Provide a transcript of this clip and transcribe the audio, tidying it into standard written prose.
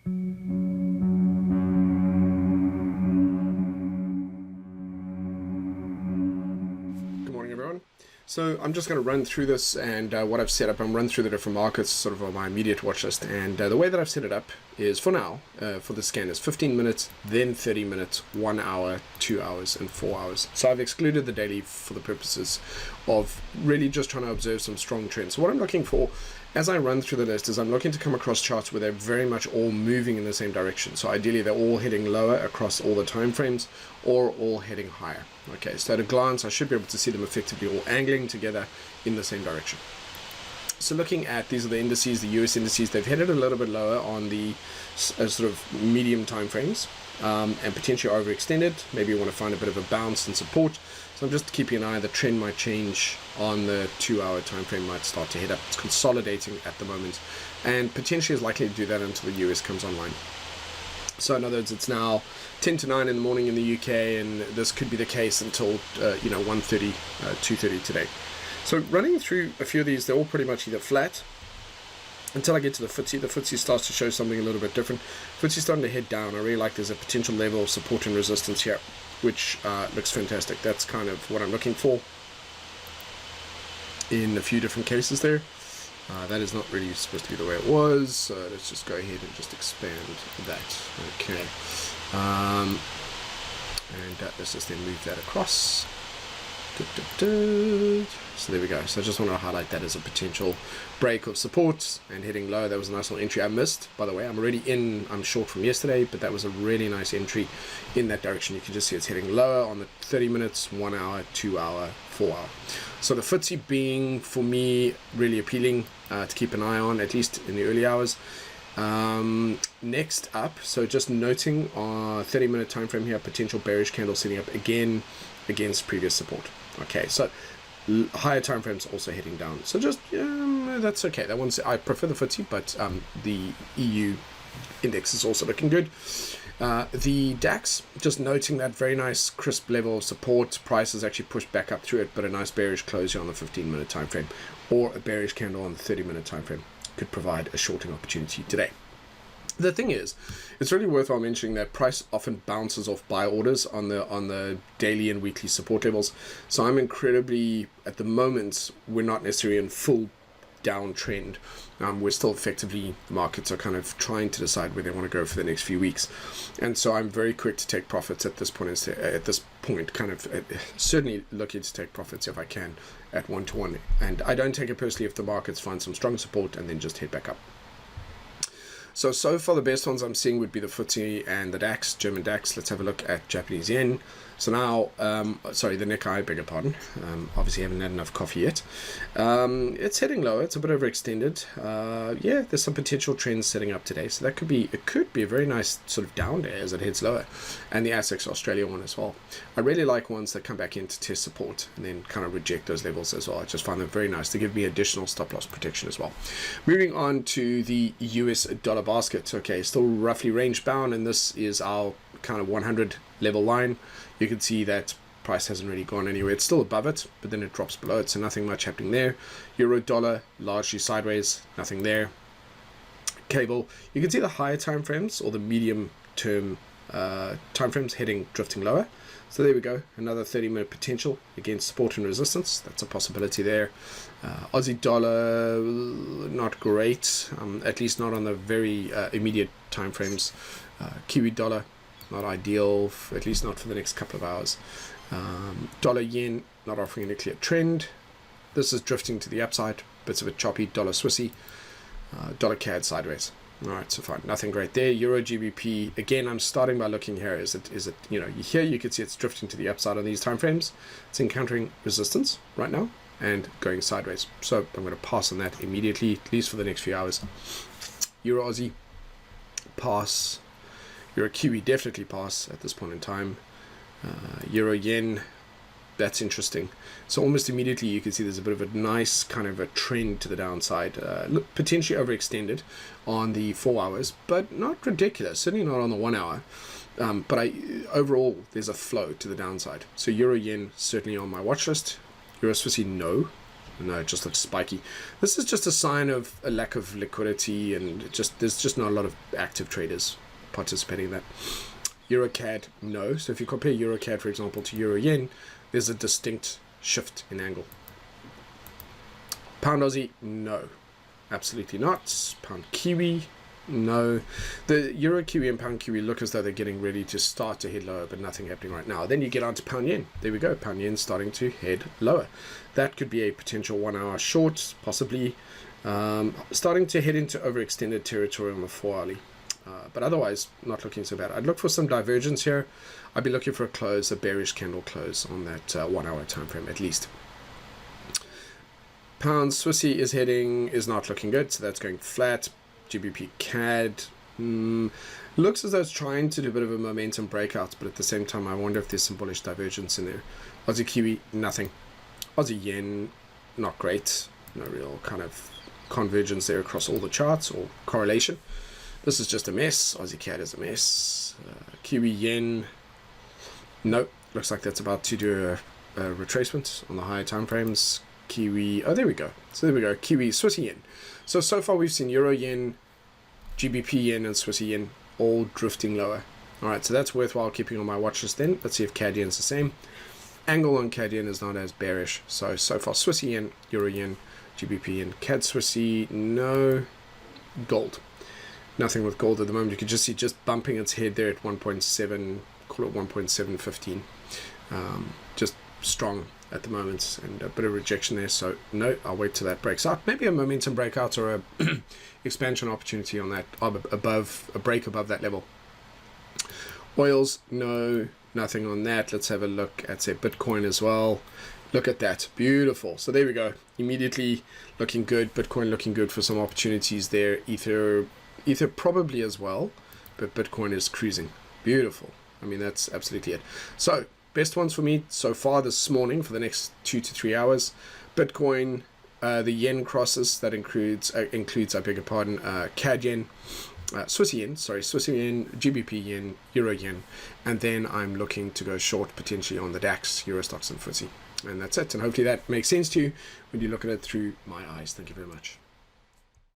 Good morning, everyone. So I'm just going to run through this and what I've set up. I'm run through the different markets sort of on my immediate watch list. And the way that I've set it up is, for now, for the scan is 15 minutes, then 30 minutes, 1 hour, 2 hours, and 4 hours. So I've excluded the daily for the purposes of really just trying to observe some strong trends. So what I'm looking for as I run through the list is I'm looking to come across charts where they're very much all moving in the same direction. So ideally they're all heading lower across all the time frames or all heading higher. Okay, so at a glance I should be able to see them effectively all angling together in the same direction. So looking at, these are the indices, the US indices, they've headed a little bit lower on the sort of medium time frames and potentially overextended. Maybe you want to find a bit of a bounce and support. So I'm just keeping an eye. The trend might change on the 2 hour time frame, might start to head up. It's consolidating at the moment and potentially is likely to do that until the US comes online. So in other words, it's now 10 to 9 in the morning in the UK, and this could be the case until 1:30, 2:30 today. So running through a few of these, they're all pretty much either flat until I get to the FTSE. The FTSE starts to show something a little bit different. FTSE starting to head down. I really like there's a potential level of support and resistance here, which looks fantastic. That's kind of what I'm looking for in a few different cases there. That is not really supposed to be the way it was, so let's just go ahead and just expand that. Okay, and let's just then move that across. So there we go. So I just want to highlight that as a potential break of support and heading low. That was a nice little entry I missed, by the way. I'm already in, I'm short from yesterday, but that was a really nice entry in that direction. You can just see it's heading lower on the 30 minutes, 1 hour, 2 hour, 4 hour. So the FTSE being, for me, really appealing to keep an eye on, at least in the early hours. Next up, so just noting our 30-minute time frame here, potential bearish candle setting up again against previous support. Okay, so higher time frames also heading down. So just that's okay. That one's, I prefer the FTSE, but the EU index is also looking good. The DAX, just noting that very nice crisp level of support. Price is actually pushed back up through it, but a nice bearish close here on the 15-minute time frame, or a bearish candle on the 30-minute time frame could provide a shorting opportunity today. The thing is, it's really worthwhile mentioning that price often bounces off buy orders on the daily and weekly support levels. So I'm incredibly, at the moment, we're not necessarily in full downtrend. We're still effectively, the markets are kind of trying to decide where they want to go for the next few weeks. And so I'm very quick to take profits at this point, kind of certainly looking to take profits if I can at 1-to-1. And I don't take it personally if the markets find some strong support and then just head back up. So far the best ones I'm seeing would be the FTSE and the DAX, German DAX. Let's have a look at Japanese yen. So now, sorry, the Nikkei, beg your pardon. Obviously haven't had enough coffee yet. It's heading lower. It's a bit overextended. Yeah, there's some potential trends setting up today. So that could be a very nice sort of down day as it heads lower. And the ASX Australia one as well. I really like ones that come back in to test support and then kind of reject those levels as well. I just find them very nice. They give me additional stop loss protection as well. Moving on to the US dollar basket. Okay, still roughly range bound, and this is our kind of 100 level line. You can see that price hasn't really gone anywhere. It's still above it, but then it drops below it, so nothing much happening there. Euro dollar largely sideways, nothing there. Cable, you can see the higher time frames or the medium term time frames drifting lower. So there we go, another 30-minute potential against support and resistance. That's a possibility there. Aussie dollar, not great, at least not on the very immediate time frames. Kiwi dollar, not ideal, at least not for the next couple of hours. Dollar yen, not offering any clear trend. This is drifting to the upside, bits of a choppy. Dollar Swissy, dollar CAD sideways. All right, so fine, nothing great there. Euro GBP, again, I'm starting by looking here. Is it, here you can see it's drifting to the upside on these time frames. It's encountering resistance right now and going sideways. So I'm going to pass on that immediately, at least for the next few hours. Euro Aussie, pass. Euro Kiwi, definitely pass at this point in time. Euro Yen, that's interesting. So almost immediately you can see there's a bit of a nice kind of a trend to the downside, potentially overextended on the 4 hours, but not ridiculous, certainly not on the 1 hour. But overall there's a flow to the downside. So Euro Yen certainly on my watch list. Euro Swissy, no. No, it just looks spiky. This is just a sign of a lack of liquidity, and there's just not a lot of active traders participating in that. EURCAD, no. So if you compare EURCAD, for example, to Euro Yen, there's a distinct shift in angle. Pound Aussie, no. Absolutely not. Pound Kiwi, no. The Euro Kiwi and Pound Kiwi look as though they're getting ready to start to head lower, but nothing happening right now. Then you get on to Pound Yen. There we go. Pound Yen starting to head lower. That could be a potential 1 hour short, possibly. Starting to head into overextended territory on the 4 hourly. But otherwise, not looking so bad. I'd look for some divergence here. I'd be looking for a close, a bearish candle close on that 1 hour time frame at least. Pound Swissy is not looking good, so that's going flat. GBP CAD looks as though it's trying to do a bit of a momentum breakout, but at the same time, I wonder if there's some bullish divergence in there. Aussie Kiwi, nothing. Aussie Yen, not great. No real kind of convergence there across all the charts or correlation. This is just a mess. Aussie CAD is a mess. Kiwi Yen, nope. Looks like that's about to do a retracement on the higher time frames. Kiwi, oh, there we go. So there we go. Kiwi, Swissy Yen. So far we've seen Euro Yen, GBP Yen, and Swissy Yen all drifting lower. All right, so that's worthwhile keeping on my watch list then. Let's see if CAD Yen's the same. Angle on CAD Yen is not as bearish. So far Swissy Yen, Euro Yen, GBP Yen, CAD Swissy, no. Gold. Nothing with gold at the moment. You can just see just bumping its head there at 1.7, call it 1.715. Just strong at the moment, and a bit of rejection there. So no, I'll wait till that breaks out. Maybe a momentum breakout or a expansion opportunity on that above a break above that level. Oils, no, nothing on that. Let's have a look at, say, Bitcoin as well. Look at that, beautiful. So there we go. Immediately looking good. Bitcoin looking good for some opportunities there. Ether probably as well, but Bitcoin is cruising. Beautiful. I mean, that's absolutely it. So best ones for me so far this morning for the next 2 to 3 hours. Bitcoin, the yen crosses, that includes I beg your pardon, CAD Yen, Swissy Yen, GBP Yen, Euro Yen, and then I'm looking to go short potentially on the DAX, Euro Stocks and FTSE. And that's it. And hopefully that makes sense to you when you look at it through my eyes. Thank you very much.